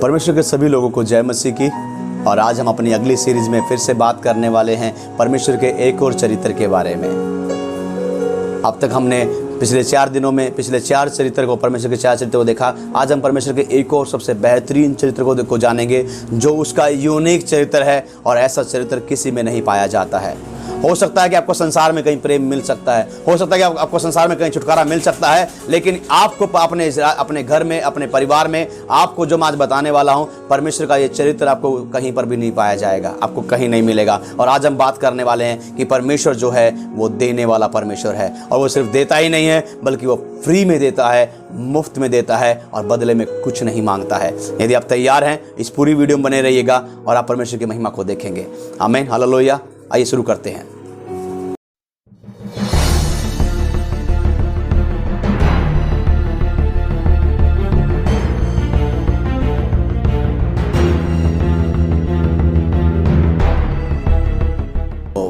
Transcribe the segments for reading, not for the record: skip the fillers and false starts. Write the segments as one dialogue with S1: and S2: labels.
S1: परमेश्वर के सभी लोगों को जय मसीह की। और आज हम अपनी अगली सीरीज में फिर से बात करने वाले हैं परमेश्वर के एक और चरित्र के बारे में। अब तक हमने पिछले 4 दिनों में पिछले 4 चरित्र को, परमेश्वर के 4 चरित्रों को देखा। आज हम परमेश्वर के एक और सबसे बेहतरीन चरित्र को जानेंगे, जो उसका यूनिक चरित्र है और ऐसा चरित्र किसी में नहीं पाया जाता है। हो सकता है कि आपको संसार में कहीं प्रेम मिल सकता है, हो सकता है कि आपको संसार में कहीं छुटकारा मिल सकता है, लेकिन आपको अपने घर में, अपने परिवार में, आपको जो मैं आज बताने वाला हूं, परमेश्वर का ये चरित्र आपको कहीं पर भी नहीं पाया जाएगा, आपको कहीं नहीं मिलेगा। और आज हम बात करने वाले हैं कि परमेश्वर जो है वो देने वाला परमेश्वर है, और वो सिर्फ देता ही नहीं है बल्कि वो फ्री में देता है, मुफ्त में देता है और बदले में कुछ नहीं मांगता है। यदि आप तैयार हैं, इस पूरी वीडियो में बने रहिएगा और आप परमेश्वर की महिमा को देखेंगे। आमीन, हालेलुया। आइए शुरू करते हैं।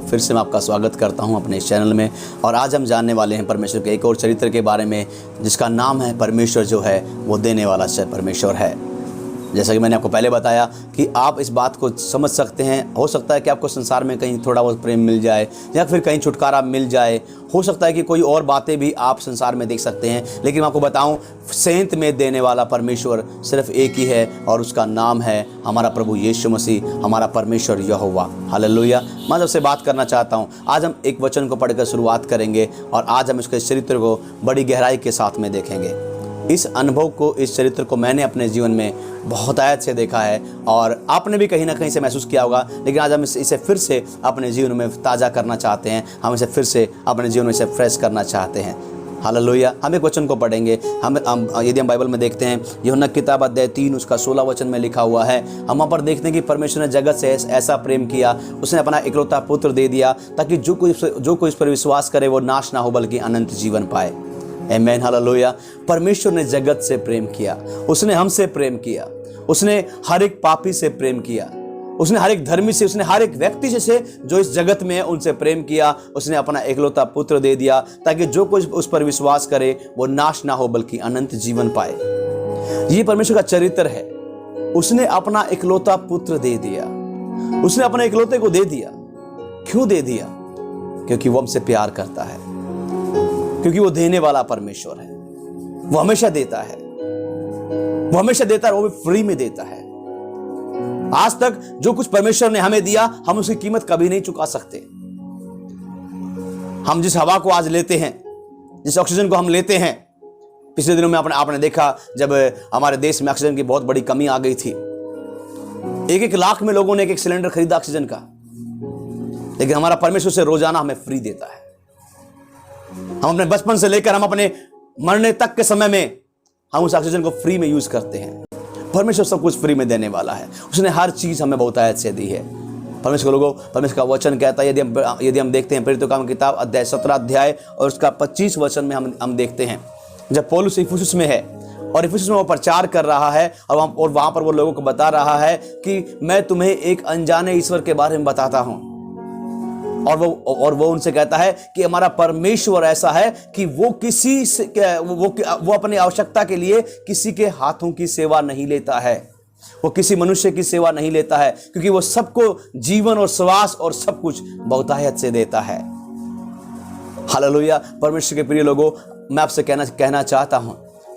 S1: फिर से मैं आपका स्वागत करता हूं अपने इस चैनल में, और आज हम जानने वाले हैं परमेश्वर के एक और चरित्र के बारे में, जिसका नाम है परमेश्वर जो है वो देने वाला परमेश्वर है। जैसा कि मैंने आपको पहले बताया कि आप इस बात को समझ सकते हैं। हो सकता है कि आपको संसार में कहीं थोड़ा बहुत प्रेम मिल जाए, या फिर कहीं छुटकारा मिल जाए, हो सकता है कि कोई और बातें भी आप संसार में देख सकते हैं, लेकिन मैं आपको बताऊं, सेंत में देने वाला परमेश्वर सिर्फ एक ही है, और उसका नाम है हमारा प्रभु यीशु मसीह, हमारा परमेश्वर यहोवा। हालेलुया। मैं आपसे बात करना चाहता हूं। आज हम एक वचन को पढ़कर शुरुआत करेंगे, और आज हम इसके चरित्र को बड़ी गहराई के साथ में देखेंगे। इस अनुभव को, इस चरित्र को मैंने अपने जीवन में बहुत आयत से देखा है, और आपने भी कहीं ना कहीं से महसूस किया होगा, लेकिन आज हम इसे फिर से अपने जीवन में ताज़ा करना चाहते हैं। हम इसे फिर से अपने जीवन में इसे फ्रेश करना चाहते हैं। हालेलुया। हम एक वचन को पढ़ेंगे। यदि हम बाइबल में देखते हैं, यूहन्ना की किताब अध्याय 3 उसका 16 वचन में लिखा हुआ है। हम वहाँ पर देखते हैं कि परमेश्वर ने जगत से ऐसा प्रेम किया, उसने अपना इकलौता पुत्र दे दिया, ताकि जो कोई इस पर विश्वास करे वो नाश ना हो बल्कि अनंत जीवन पाए। आमीन, हालेलुया। परमेश्वर ने जगत से प्रेम किया, उसने हमसे प्रेम किया, उसने हर एक पापी से प्रेम किया, उसने हर एक धर्मी से, उसने हर एक व्यक्ति से जो इस जगत में है उनसे प्रेम किया। उसने अपना इकलौता पुत्र दे दिया, ताकि जो कोई उस पर विश्वास करे वो नाश ना हो बल्कि अनंत जीवन पाए। ये परमेश्वर का चरित्र है। उसने अपना इकलौता पुत्र दे दिया, उसने अपने इकलौते को दे दिया। क्यों दे दिया? क्योंकि वो हमसे प्यार करता है, क्योंकि वो देने वाला परमेश्वर है। वो हमेशा देता है, वो हमेशा देता है, वो भी फ्री में देता है। आज तक जो कुछ परमेश्वर ने हमें दिया, हम उसकी कीमत कभी नहीं चुका सकते। हम जिस हवा को आज लेते हैं, जिस ऑक्सीजन को हम लेते हैं, पिछले दिनों में आपने देखा जब हमारे देश में ऑक्सीजन की बहुत बड़ी कमी आ गई थी। 1-1 लाख में लोगों ने एक सिलेंडर खरीदा ऑक्सीजन का, लेकिन हमारा परमेश्वर से रोजाना हमें फ्री देता है। हम अपने बचपन से लेकर हम अपने मरने तक के समय में हम उस ऑक्सीजन को फ्री में यूज करते हैं। परमेश्वर सब कुछ फ्री में देने वाला है। उसने हर चीज हमें बहुतायत से दी है। परमेश्वर का वचन कहता है, यदि हम देखते हैं प्रेरितों की किताब अध्याय 17 अध्याय और उसका 25 वचन में हम देखते हैं, जब पौलुस इफिसुस में है और इफिसुस में वो प्रचार कर रहा है, और वहां पर वो लोगों को बता रहा है कि मैं तुम्हें एक अनजाने ईश्वर के बारे में बताता हूं, और वो उनसे कहता है कि हमारा परमेश्वर ऐसा है कि वो किसी से वो अपनी आवश्यकता के लिए किसी के हाथों की सेवा नहीं लेता है, वो किसी मनुष्य की सेवा नहीं लेता है, क्योंकि वो सबको जीवन और श्वास और सब कुछ बहुतायत से देता है। हालेलुया। परमेश्वर के प्रिय लोगों, मैं आपसे कहना चाहता हूं,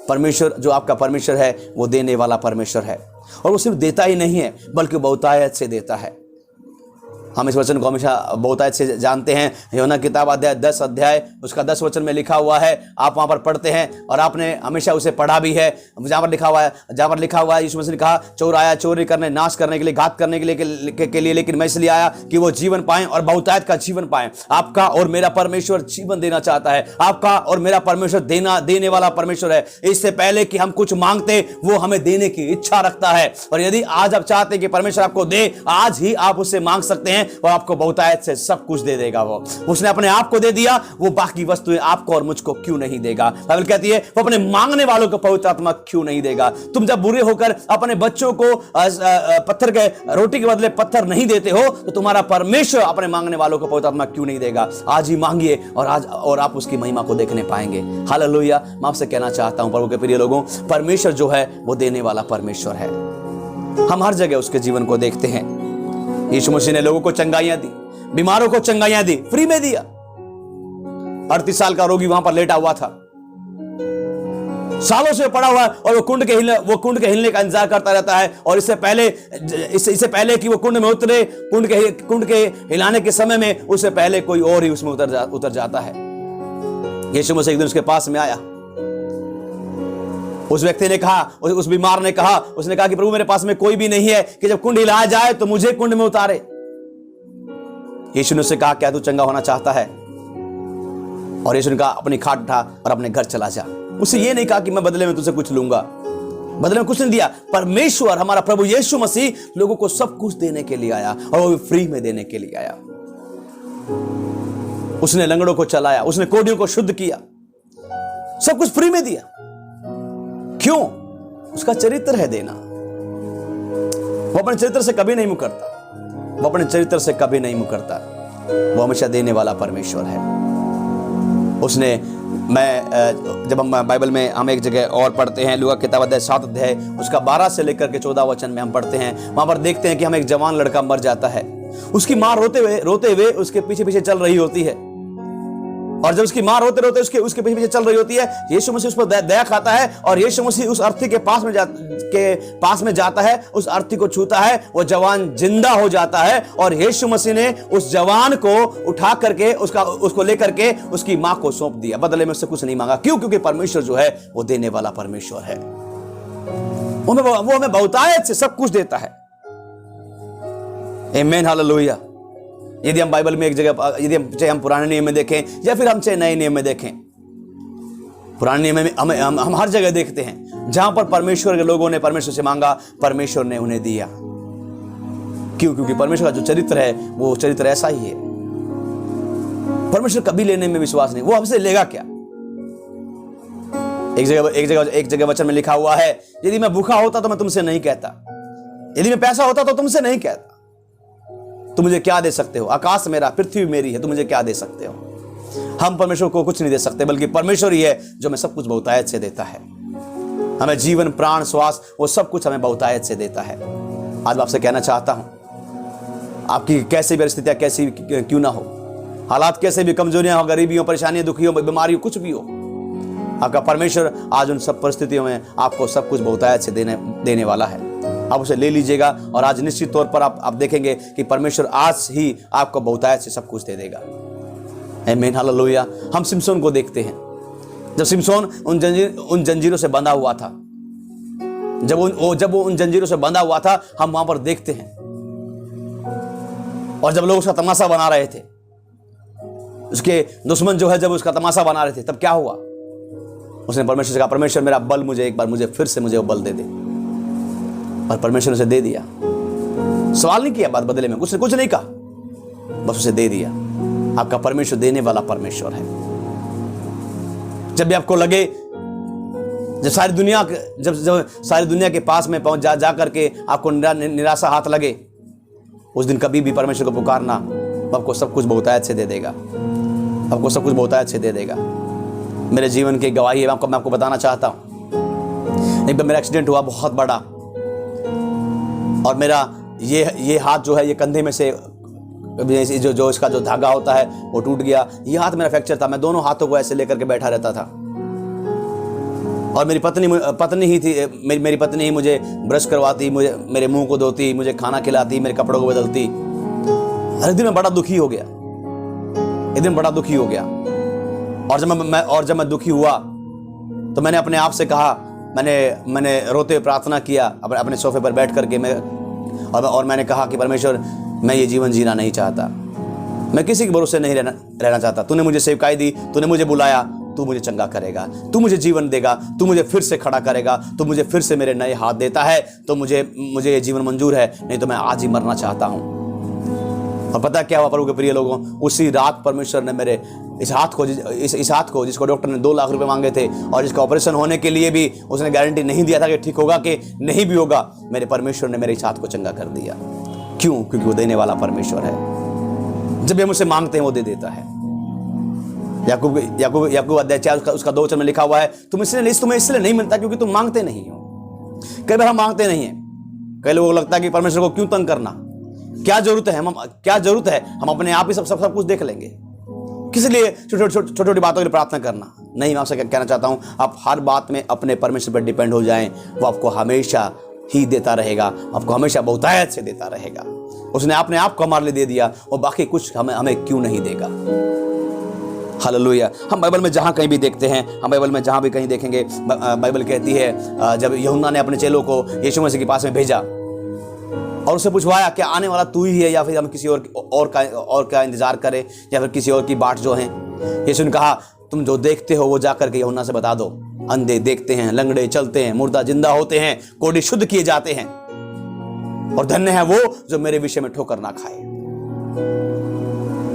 S1: परमेश्वर जो आपका परमेश्वर है वो देने वाला परमेश्वर है, और वो सिर्फ देता ही नहीं है बल्कि बहुतायत से देता है। हम इस वचन को हमेशा बहुतायत से जानते हैं। यूहन्ना की किताब अध्याय 10 अध्याय उसका 10 वचन में लिखा हुआ है। आप वहां पर पढ़ते हैं और आपने हमेशा उसे पढ़ा भी है। जहां पर लिखा हुआ है यीशु मसीह ने कहा, चोर आया चोरी करने, नाश करने के लिए, घात करने के लिए, लेकिन मैं इसलिए आया कि वो जीवन पाएं और बहुतायत का जीवन पाएं। आपका और मेरा परमेश्वर जीवन देना चाहता है। आपका और मेरा परमेश्वर देने वाला परमेश्वर है। इससे पहले कि हम कुछ मांगते, वो हमें देने की इच्छा रखता है। और यदि आज आप चाहते हैं कि परमेश्वर आपको दे, आज ही आप उससे मांग सकते हैं और आपको बहुतायत से सब कुछ दे देगा। वो उसने अपने आप को दे दिया, वो बाकी वस्तुएं आपको और मुझको क्यों नहीं देगा? बाइबल कहती है वो अपने मांगने वालों को पवित्र आत्मा क्यों नहीं देगा? तुम जब बुरे होकर अपने बच्चों को पत्थर के रोटी के बदले पत्थर नहीं देते हो, तो तुम्हारा परमेश्वर अपने मांगने वालों को पवित्र आत्मा क्यों नहीं देगा? आज ही मांगिए और आप उसकी महिमा को देखने पाएंगे। हालेलुया। मैं आपसे कहना चाहता हूं प्रभु के प्रिय लोगों, परमेश्वर जो है वो देने वाला परमेश्वर है। हम हर जगह उसके जीवन को देखते हैं। यीशु मसीह ने लोगों को चंगाइयां दी, बीमारों को चंगाइयां दी, फ्री में दिया। 38 साल का रोगी वहां पर लेटा हुआ था, सालों से पड़ा हुआ है, और वो कुंड के हिलने का इंतजार करता रहता है। और इससे पहले कि वो कुंड में उतरे, कुंड के हिलाने के समय में उससे पहले कोई और ही उसमें उतर जाता है। यीशु मसीह एक दिन उसके पास में आया। उस व्यक्ति ने कहा, उस बीमार ने कहा, उसने कहा कि प्रभु मेरे पास में कोई भी नहीं है कि जब कुंड हिलाया जाए तो मुझे कुंड में उतारे। यीशु ने उससे कहा, क्या तू चंगा होना चाहता है? और यीशु ने कहा, अपनी खाट उठा और अपने घर चला जा। उसे ये नहीं कहा कि मैं बदले में तुझसे कुछ लूंगा, बदले में कुछ नहीं दिया। परमेश्वर हमारा प्रभु यीशु मसीह लोगों को सब कुछ देने के लिए आया, और वो फ्री में देने के लिए आया। उसने लंगड़ों को चलाया, उसने कोढ़ियों को शुद्ध किया, सब कुछ फ्री में दिया। क्यों? उसका चरित्र है देना। वो अपने चरित्र से कभी नहीं मुकरता, वो अपने चरित्र से कभी नहीं मुकरता, वो हमेशा देने वाला परमेश्वर है। उसने जब हम बाइबल में हम एक जगह और पढ़ते हैं, लूका किताब अध्याय 7 अध्याय उसका 12 से लेकर के 14 वचन में हम पढ़ते हैं, वहां पर देखते हैं कि हम एक जवान लड़का मर जाता है। उसकी मां रोते हुए उसके पीछे पीछे चल रही होती है, और जब उसकी मां रोते उसके पीछे पीछे चल रही होती है, यीशु मसीह उस पर दया खाता है, और यीशु मसीह उस अर्थी के पास में जाता है, उस अर्थी को छूता है, वो जवान जिंदा हो जाता है। और यीशु मसीह ने उस जवान को उठा करके उसको लेकर के उसकी मां को सौंप दिया, बदले में उससे कुछ नहीं मांगा। क्यों? क्योंकि परमेश्वर जो है वो देने वाला परमेश्वर है। वो हमें बहुतायत से सब कुछ देता है। आमीन, हालेलुया। यदि हम बाइबल में एक जगह, यदि हम चाहे हम पुराने नियम में देखें या फिर हम चाहे नए नियम में देखें, पुराने नियम में हम हर जगह देखते हैं जहां पर परमेश्वर के लोगों ने परमेश्वर से मांगा, परमेश्वर ने उन्हें दिया। क्यों? क्योंकि परमेश्वर का जो चरित्र है वो चरित्र ऐसा ही है। परमेश्वर कभी लेने में विश्वास नहीं, वो हमसे लेगा क्या? एक जगह वचन में लिखा हुआ है, यदि मैं भूखा होता तो मैं तुमसे नहीं कहता, यदि मैं पैसा होता तो तुमसे नहीं कहता। तुम मुझे क्या दे सकते हो? आकाश मेरा, पृथ्वी मेरी है, तुम मुझे क्या दे सकते हो? हम परमेश्वर को कुछ नहीं दे सकते, बल्कि परमेश्वर ही है जो हमें सब कुछ बहुतायत से देता है। हमें जीवन, प्राण, श्वास, वो सब कुछ हमें बहुतायत से देता है। आज मैं आपसे कहना चाहता हूं, आपकी कैसी भी परिस्थितियां कैसी क्यों ना हो, हालात कैसे भी, कमजोरियां हो, गरीबी हो, परेशानियां, दुखी हो, बीमारी हो, कुछ भी हो, आपका परमेश्वर आज उन सब परिस्थितियों में आपको सब कुछ बहुतायत से देने वाला है। आप उसे ले लीजिएगा, और आज निश्चित तौर पर आप देखेंगे कि परमेश्वर आज ही आपको बहुतायत से सब कुछ दे देगा। आमीन, हालेलुया। हम सिमसोन को देखते हैं, जब सिमसोन उन जंजीरों से बंधा हुआ था, जब वो उन जंजीरों से बंधा हुआ था, हम वहां पर देखते हैं। और जब लोग उसका तमाशा बना रहे थे, उसके दुश्मन जो है जब उसका तमाशा बना रहे थे, तब क्या हुआ? उसने परमेश्वर से कहा, परमेश्वर मेरा बल एक बार फिर से मुझे वो बल दे दे। और परमेश्वर ने उसे दे दिया। सवाल नहीं किया बात बदले में, उसने कुछ नहीं कहा, बस उसे दे दिया। आपका परमेश्वर देने वाला परमेश्वर है। जब भी आपको लगे, जब सारी दुनिया के पास में पहुंच जा करके आपको निराशा हाथ लगे, उस दिन कभी भी परमेश्वर को पुकारना, आपको सब कुछ बहुतायत से दे देगा, आपको सब कुछ बहुतायत से दे देगा। मेरे जीवन की गवाही है, मैं आपको बताना चाहता हूं। एक बार मेरा एक्सीडेंट हुआ बहुत बड़ा, और मेरा ये हाथ जो है, ये कंधे में से जो इसका जो धागा होता है वो टूट गया। ये हाथ मेरा फ्रैक्चर था। मैं दोनों हाथों को ऐसे लेकर के बैठा रहता था, और मेरी पत्नी ही थी, मेरी पत्नी ही मुझे ब्रश करवाती, मुझे मेरे मुंह को धोती, मुझे खाना खिलाती, मेरे कपड़ों को बदलती। हर एक दिन मैं बड़ा दुखी हो गया, एक दिन बड़ा दुखी हो गया। और जब मैं दुखी हुआ तो मैंने अपने आप से कहा, मैंने रोते हुए प्रार्थना किया अपने सोफे पर बैठ करके, और मैंने कहा कि परमेश्वर, मैं ये जीवन जीना नहीं चाहता, मैं किसी के भरोसे नहीं रहना चाहता। तूने मुझे सेवकाई दी, तूने मुझे बुलाया, तू मुझे चंगा करेगा, तू मुझे जीवन देगा, तू मुझे फिर से खड़ा करेगा, तू मुझे फिर से मेरे नए हाथ देता है, तो मुझे ये जीवन मंजूर है, नहीं तो मैं आज ही मरना चाहता हूं। और पता क्या हुआ प्रभु के प्रिय लोगों, उसी रात परमेश्वर ने मेरे इस हाथ को जिसको डॉक्टर ने 2 लाख रुपए मांगे थे, और जिसका ऑपरेशन होने के लिए भी उसने गारंटी नहीं दिया था कि ठीक होगा कि नहीं भी होगा, मेरे परमेश्वर ने मेरे इस हाथ को चंगा कर दिया। क्यों? क्योंकि वो देने वाला परमेश्वर है। जब हम उसे मांगते हैं वो दे देता है। याकूब अध्याय 4 उसका 2 वचन में लिखा हुआ है, तुम्हें इसलिए नहीं मिलता क्योंकि तुम मांगते नहीं हो। कई बार हम मांगते नहीं है, कई लोगों को लगता है कि परमेश्वर को क्यों तंग करना, क्या जरूरत है, हम अपने आप ही सब कुछ देख लेंगे, किस लिए छोटी छोटी बातों के लिए प्रार्थना करना। नहीं, मैं आपसे कहना चाहता हूं, आप हर बात में अपने परमेश्वर पर डिपेंड हो जाएं, वो आपको हमेशा ही देता रहेगा, आपको हमेशा बहुतायत से देता रहेगा। उसने अपने आप को हमारे लिए दे दिया, और बाकी कुछ हमें क्यों नहीं देगा। हालेलुया। हम बाइबल में जहां कहीं भी देखते हैं, हम बाइबल में जहां भी कहीं देखेंगे, बाइबल कहती है जब यूहन्ना ने अपने चेलों को यीशु मसीह के पास में भेजा और उससे पूछवाया क्या आने वाला तू ही है या फिर हम किसी और का इंतजार करें या फिर किसी और की बाट जो है। यीशु ने कहा तुम जो देखते हो वो जाकर के यूहन्ना से बता दो, अंधे देखते हैं, लंगड़े चलते हैं, मुर्दा जिंदा होते हैं, कोढ़ी शुद्ध किए जाते हैं, और धन्य है वो जो मेरे विषय में ठोकर ना खाए।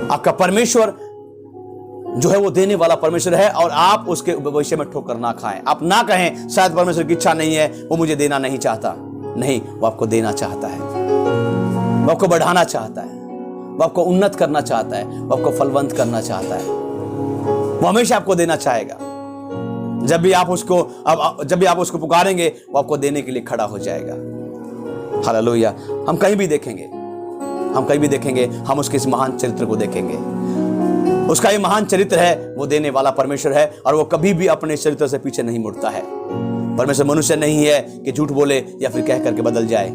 S1: आपका परमेश्वर जो है वो देने वाला परमेश्वर है, और आप उसके विषय में ठोकर ना खाएं। आप ना कहें शायद परमेश्वर की इच्छा नहीं है, वो मुझे देना नहीं चाहता। नहीं, वो आपको देना चाहता है, वो आपको बढ़ाना चाहता है, वो आपको उन्नत करना चाहता है, वो आपको फलवंत करना चाहता है, वो हमेशा आपको देना चाहेगा। जब भी आप उसको पुकारेंगे वो आपको देने के लिए खड़ा हो जाएगा। हालेलुया। हम कहीं भी देखेंगे, हम उसके इस महान चरित्र को देखेंगे। उसका ये महान चरित्र है, वो देने वाला परमेश्वर है, और वो कभी भी अपने चरित्र से पीछे नहीं मुड़ता है। परमेश्वर मनुष्य नहीं है कि झूठ बोले या फिर कह करके बदल जाए।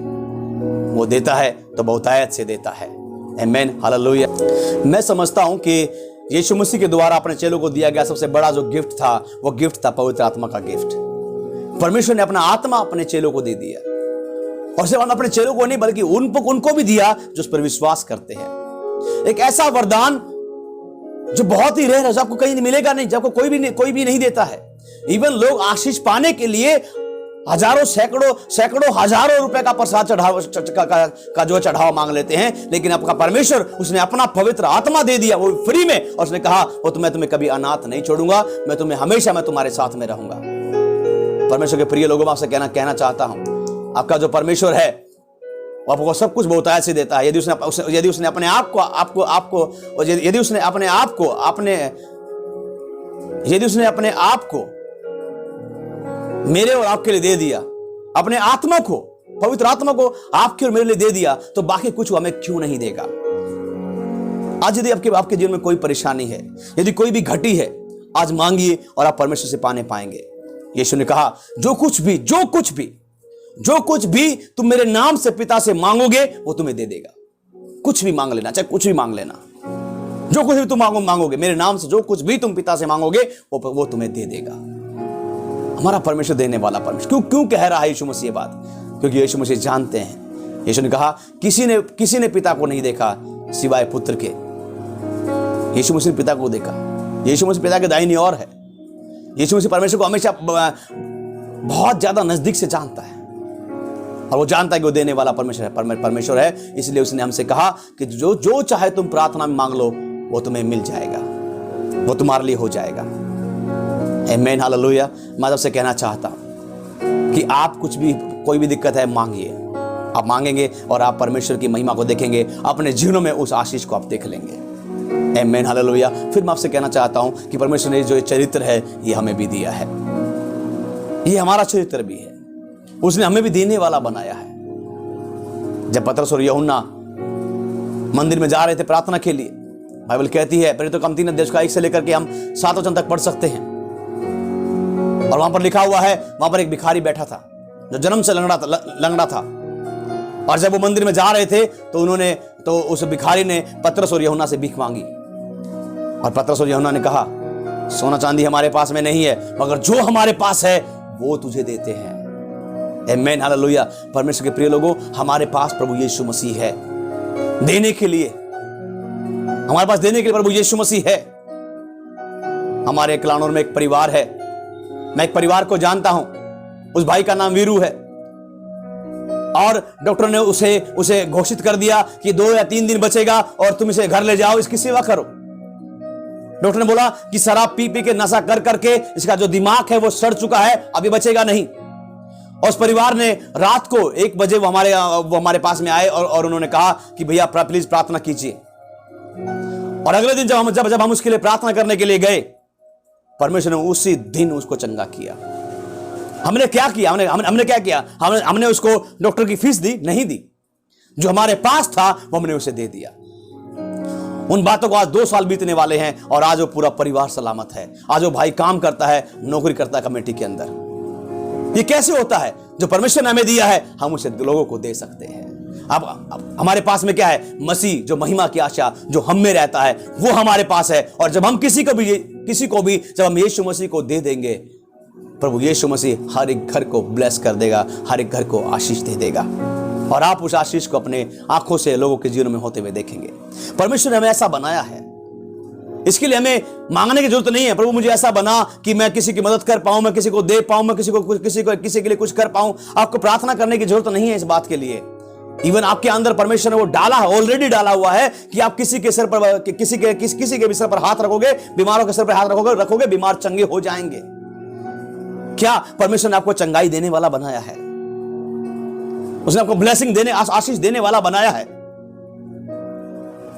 S1: वो देता है तो बहुतायत से देता है। आमीन, हालेलुया। मैं समझता हूं कि यीशु मसीह के द्वारा अपने चेलों को दिया गया सबसे बड़ा जो गिफ्ट था, वो गिफ्ट था पवित्र आत्मा का गिफ्ट। परमेश्वर ने अपना आत्मा अपने चेलों को दे दिया, और सिर्फ अपने चेलों को नहीं बल्कि उनको भी दिया जो उस पर विश्वास करते हैं। एक ऐसा वरदान जो बहुत ही रेयर है, जो आपको कहीं मिलेगा नहीं, जब कोई भी नहीं देता है। इवन लोग आशीष पाने के लिए हजारों सैकड़ों हजारों रुपए का प्रसाद का जो चढ़ावा मांग लेते हैं, लेकिन आपका परमेश्वर उसने अपना पवित्र आत्मा दे दिया, वो फ्री में, और उसने कहा वो मैं तुम्हें कभी अनाथ नहीं छोड़ूंगा, मैं तुम्हारे साथ में रहूंगा। परमेश्वर के प्रिय लोगों, मैं आपसे कहना चाहता हूं, आपका जो परमेश्वर है वो आपको सब कुछ बहुतायत से देता है। यदि उसने अपने आप को मेरे और आपके लिए दे दिया, अपने आत्मा को, पवित्र आत्मा को आपके और मेरे लिए दे दिया, तो बाकी कुछ हमें क्यों नहीं देगा। आज यदि आपके जीवन में कोई परेशानी है, यदि कोई भी घटी है, आज मांगिए और आप परमेश्वर से पाने पाएंगे। यीशु ने कहा जो कुछ भी तुम मेरे नाम से पिता से मांगोगे वो तुम्हें दे देगा। कुछ भी मांग लेना, चाहे कुछ भी मांग लेना, जो कुछ भी तुम मांगोगे मेरे नाम से, जो कुछ भी तुम पिता से मांगोगे वो तुम्हें दे देगा। हमारा परमेश्वर देने वाला परमेश्वर। क्यों कह रहा है यीशु मसीह ये बात? क्योंकि यीशु मसीह जानते हैं। यीशु ने कहा किसी ने पिता को नहीं देखा सिवाय पुत्र के। यीशु मसीह पिता को देखा, यीशु मसीह पिता के दाहिनी ओर है। यीशु मसीह परमेश्वर को हमेशा बहुत ज्यादा नजदीक से जानता है, और वो जानता है कि वो देने वाला परमेश्वर है। इसलिए उसने हमसे कहा कि जो चाहे तुम प्रार्थना में मांग लो वो तुम्हें मिल जाएगा, वो तुम्हारे लिए हो जाएगा। आमीन, हालेलुया। मैं आपसे कहना चाहता हूं कि आप कोई भी दिक्कत है मांगिए, आप मांगेंगे और आप परमेश्वर की महिमा को देखेंगे, अपने जीवनों में उस आशीष को आप देख लेंगे। आमीन, हालेलुया। फिर मैं आपसे कहना चाहता हूं कि परमेश्वर ने जो चरित्र है ये हमें भी दिया है, ये हमारा चरित्र भी है, उसने हमें भी देने वाला बनाया है। जब पतरस और यूहन्ना मंदिर में जा रहे थे प्रार्थना के लिए, बाइबल कहती है प्रेरितों 3 अध्याय का 1 से लेकर के हम 7 वचन तक पढ़ सकते हैं, और वहां पर लिखा हुआ है, वहां पर एक भिखारी बैठा था जो जन्म से लंगड़ा था। और जब वो मंदिर में जा रहे थे तो उस भिखारी ने पतरस और यूहन्ना से भीख मांगी, और पतरस और यूहन्ना ने कहा सोना चांदी हमारे पास में नहीं है, मगर जो हमारे पास है वो तुझे देते हैं। आमीन, हालेलुया। परमेश्वर के प्रिय लोगों, हमारे पास प्रभु यीशु मसीह है देने के लिए, हमारे पास देने के लिए प्रभु यीशु मसीह है। हमारे कलानौर में एक परिवार है, मैं एक परिवार को जानता हूं, उस भाई का नाम वीरू है, और डॉक्टर ने उसे घोषित कर दिया कि 2 या 3 दिन बचेगा और तुम इसे घर ले जाओ, इसकी सेवा करो। डॉक्टर ने बोला कि शराब पी के नशा कर करके इसका जो दिमाग है वो सड़ चुका है, अभी बचेगा नहीं। और उस परिवार ने रात को 1 बजे वो हमारे पास में आए और उन्होंने कहा कि भैया प्लीज प्रार्थना कीजिए। और अगले दिन जब हम उसके लिए प्रार्थना करने के लिए गए, परमेश्वर ने उसी दिन उसको चंगा किया। हमने क्या किया? हमने क्या किया? हमने उसको डॉक्टर की फीस दी? नहीं दी। जो हमारे पास था वो हमने उसे दे दिया। उन बातों को आज 2 साल बीतने वाले हैं और आज वो पूरा परिवार सलामत है। आज वो भाई काम करता है, नौकरी करता है कमेटी के अंदर। ये कैसे होता है? जो परमेश्वर ने हमें दिया है हम उसे लोगों को दे सकते हैं। अब हमारे पास में क्या है? मसीह, जो महिमा की आशा जो हम में रहता है वो हमारे पास है। और जब हम किसी को भी जब हम यीशु मसीह को दे देंगे, प्रभु यीशु मसीह हर एक घर को ब्लेस कर देगा, हर एक घर को आशीष दे देगा और आप उस आशीष को अपने आंखों से लोगों के जीवन में होते हुए देखेंगे। परमेश्वर ने हमें ऐसा बनाया है, इसके लिए हमें मांगने की जरूरत नहीं है। प्रभु मुझे ऐसा बना कि मैं किसी की मदद कर पाऊं, मैं किसी को दे पाऊं, मैं किसी के लिए कुछ कर पाऊं। आपको प्रार्थना करने की जरूरत नहीं है इस बात के लिए। इवन आपके अंदर परमेश्वर ने वो डाला है, ऑलरेडी डाला हुआ है कि आप किसी के सिर पर किसी के भी सर पर हाथ रखोगे, बीमारों के सर पर हाथ रखोगे, बीमार चंगे हो जाएंगे। क्या परमेश्वर ने आपको चंगाई देने वाला बनाया है? उसने आपको ब्लेसिंग देने, आशीष देने वाला बनाया है।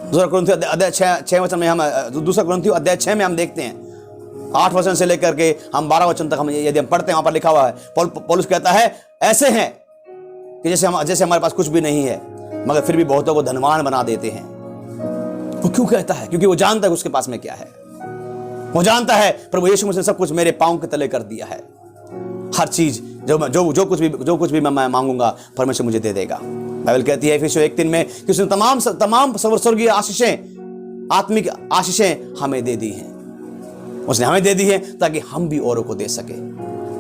S1: दूसरा कुरिन्थियों अध्याय 6 वचन में हम दूसरा कुरिन्थियों अध्याय 6 में हम देखते हैं 8 वचन से लेकर के हम 12 वचन तक हम यदि हम पढ़ते हैं, वहां पर लिखा हुआ है, पौलुस कहता है ऐसे हैं कि जैसे हमारे पास कुछ भी नहीं है मगर फिर भी बहुतों को धनवान बना देते हैं। वो क्यों कहता है? क्योंकि वो जानता है उसके पास में क्या है। वो जानता है प्रभु यीशु मसीह ने सब कुछ मेरे पांव के तले कर दिया है। हर चीज जो कुछ भी मैं मांगूंगा परमेश्वर मुझे दे देगा। बाइबल कहती है इफिसियों 1:3 में कि उसने तमाम स्वर्गीय आशीषें, आत्मिक आशीषें हमें दे दी हैं। उसने हमें दे दी है ताकि हम भी औरों को दे सके।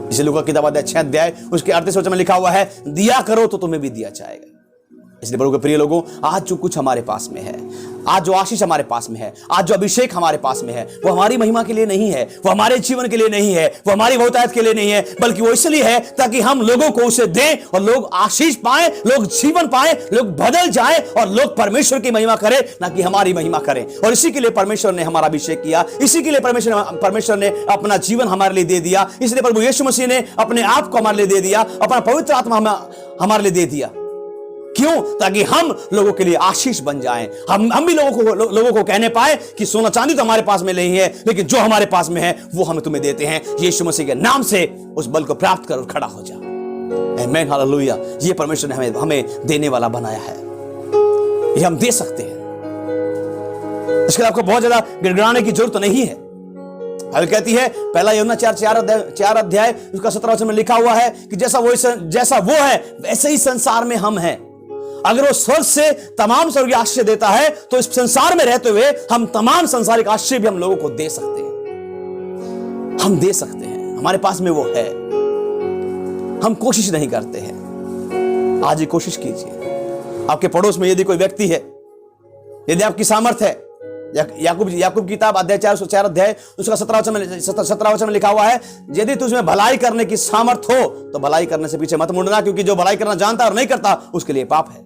S1: इसलिए लूका की किताब अध्याय 6 अध्याय उसके 38 वचन में लिखा हुआ है, दिया करो तो तुम्हें भी दिया जाएगा। इसलिए प्रभु के प्रिय लोगों, आज जो कुछ हमारे पास में है, आज जो आशीष हमारे पास में है, आज जो अभिषेक हमारे पास में है, वो हमारी महिमा के लिए नहीं है, वो हमारे जीवन के लिए नहीं है, वो हमारी बहुतायत के लिए नहीं है, बल्कि वो इसलिए है ताकि हम लोगों को उसे दें और लोग आशीष पाएं, लोग जीवन पाएं, लोग बदल जाएं और लोग परमेश्वर की महिमा करें, ना कि हमारी महिमा करें। और इसी के लिए परमेश्वर ने हमारा अभिषेक किया, इसी के लिए परमेश्वर ने अपना जीवन हमारे लिए दे दिया। इसलिए प्रभु यीशु मसीह ने अपने आप को हमारे लिए दे दिया, अपना पवित्र आत्मा हमारे लिए दे दिया। क्यों? ताकि हम लोगों के लिए आशीष बन जाएं। हम भी लोगों को कहने पाए कि सोना चांदी तो हमारे पास में नहीं है, लेकिन जो हमारे पास में है वो हम तुम्हें देते हैं। यीशु मसीह के नाम से उस बल को प्राप्त कर और खड़ा हो जा। आमीन, हालेलुया। ये परमेश्वर ने हमें देने वाला बनाया है, ये हम दे सकते हैं। इसके लिए आपको बहुत ज्यादा गिड़गिड़ाने की जरूरत नहीं है। बाइबल कहती है पहला यूहन्ना 4 अध्याय उसका 17 वचन में लिखा हुआ है कि जैसा वो है वैसे ही संसार में हम हैं। अगर वो स्वर्ग से तमाम स्वर्गीय आशीष देता है तो इस संसार में रहते हुए हम तमाम संसारिक आशीष भी हम लोगों को दे सकते हैं। हम दे सकते हैं, हमारे पास में वो है। हम कोशिश नहीं करते हैं। आज ही कोशिश कीजिए। आपके पड़ोस में यदि कोई व्यक्ति है, यदि आपकी सामर्थ्य है, याकूब की किताब अध्याय 4 अध्याय उसका 17 वचन में लिखा हुआ है, यदि तुझमें भलाई करने की सामर्थ हो तो भलाई करने से पीछे मत मुड़ना, क्योंकि जो भलाई करना जानता है और नहीं करता उसके लिए पाप है।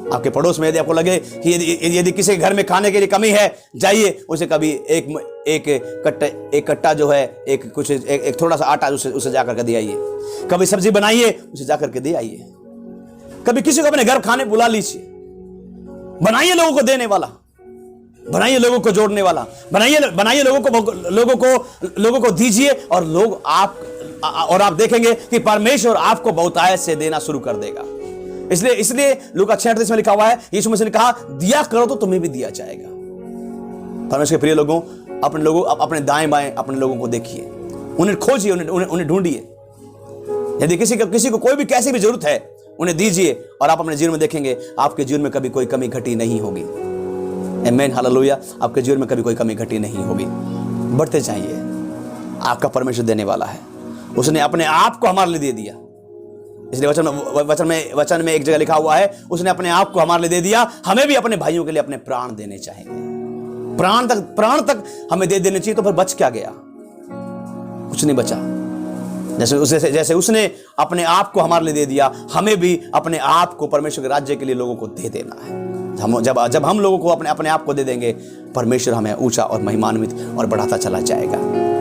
S1: आपके पड़ोस में यदि आपको लगे कि यदि किसी के घर में खाने के लिए कमी है, जाइए उसे कभी एक कट्टा जो है एक थोड़ा सा आटा उसे जाकर के दे आइए। कभी सब्जी बनाइए उसे जाकर के दे आइए। कभी किसी को अपने घर खाने बुला लीजिए। बनाइए लोगों को देने वाला, बनाइए लोगों को जोड़ने वाला, बनाइए लोगों को दीजिए और आप देखेंगे कि परमेश्वर आपको बहुतायत से देना शुरू कर देगा। इसलिए लूका 6:38 में लिखा हुआ है, यीशु मसीह ने कहा दिया करो तो तुम्हें भी दिया जाएगा। परमेश्वर के प्रिय लोगों, अपने दाएं बाएं अपने लोगों को देखिए, उन्हें खोजिए, उन्हें ढूंढिए। यदि किसी को कोई भी कैसी भी जरूरत है उन्हें दीजिए और आप अपने जीवन में देखेंगे आपके जीवन में कभी कोई कमी घटी नहीं होगी। आमीन, हालेलुया। आपके जीवन में कभी कोई कमी घटी नहीं होगी। बढ़ते जाइए, आपका परमेश्वर देने वाला है। उसने अपने आप को हमारे लिए दे दिया। इसलिए वचन में एक जगह लिखा हुआ है, उसने अपने आप को हमारे लिए दे दिया। हमें भी अपने भाइयों के लिए अपने प्राण देने चाहिए। प्राण तक हमें दे देने चाहिए, तो फिर बच क्या गया? कुछ नहीं बचा। जैसे उसने अपने आप को हमारे लिए दे दिया, हमें भी अपने आप को परमेश्वर के राज्य के लिए लोगों को दे देना है। जब हम लोगों को अपने आप को दे देंगे, परमेश्वर हमें ऊंचा और महिमान्वित और बढ़ाता चला जाएगा।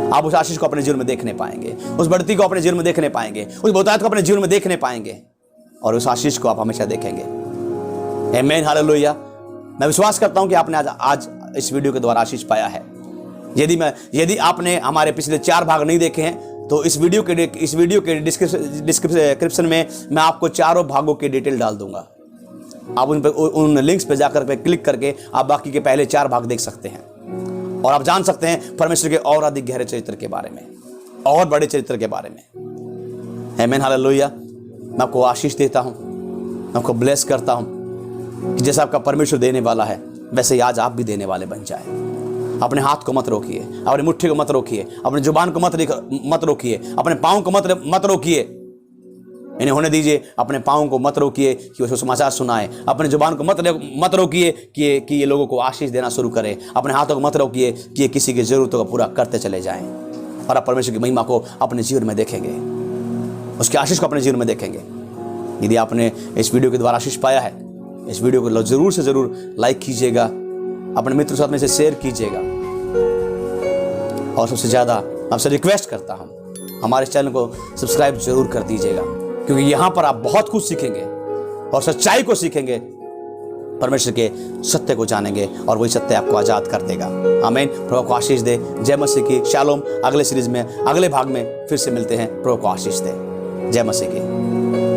S1: आप उस आशीष को अपने जीवन में देखने पाएंगे, उस बढ़ती को अपने जीवन में देखने पाएंगे, उस बहुतायत को अपने जीवन में देखने पाएंगे और उस आशीष को आप हमेशा देखेंगे। आमीन, हालेलुया। मैं विश्वास करता हूं कि आपने आज इस वीडियो के द्वारा आशीष पाया है। यदि आपने हमारे पिछले 4 भाग नहीं देखे हैं तो इस वीडियो के डिस्क्रिप्शन में मैं आपको चारों भागों के डिटेल डाल दूंगा। आप उन लिंक्स पे जाकर पे क्लिक करके आप बाकी के पहले 4 भाग देख सकते हैं और आप जान सकते हैं परमेश्वर के और अधिक गहरे चरित्र के बारे में, और बड़े चरित्र के बारे में। आमीन, हालेलुया। मैं आपको आशीष देता हूं, मैं आपको ब्लेस करता हूं कि जैसा आपका परमेश्वर देने वाला है वैसे ही आज आप भी देने वाले बन जाए। अपने हाथ को मत रोकिए, अपनी मुट्ठी को मत रोकिए, अपनी जुबान को मत रोकिए, अपने पाँव को मत रोकिए। इन्हें होने दीजिए। अपने पाँव को मत रोकिए कि वो समाचार सुनाए, अपने जुबान को मत रोकिए कि ये लोगों को आशीष देना शुरू करे, अपने हाथों को मत रोकिए कि ये किसी की ज़रूरतों को पूरा करते चले जाएं। और आप परमेश्वर की महिमा को अपने जीवन में देखेंगे, उसकी आशीष को अपने जीवन में देखेंगे। यदि आपने इस वीडियो के द्वारा आशीष पाया है, इस वीडियो को ज़रूर से ज़रूर लाइक कीजिएगा, अपने मित्रों के साथ में से शेयर कीजिएगा। और सबसे ज़्यादा आपसे रिक्वेस्ट करता हूँ, हमारे चैनल को सब्सक्राइब जरूर कर दीजिएगा, क्योंकि यहाँ पर आप बहुत कुछ सीखेंगे और सच्चाई को सीखेंगे, परमेश्वर के सत्य को जानेंगे और वही सत्य आपको आज़ाद कर देगा। आमीन। प्रभु को आशीष दे। जय मसीह की। शालोम। अगले सीरीज में, अगले भाग में फिर से मिलते हैं। प्रभु को आशीष दे। जय मसीह की।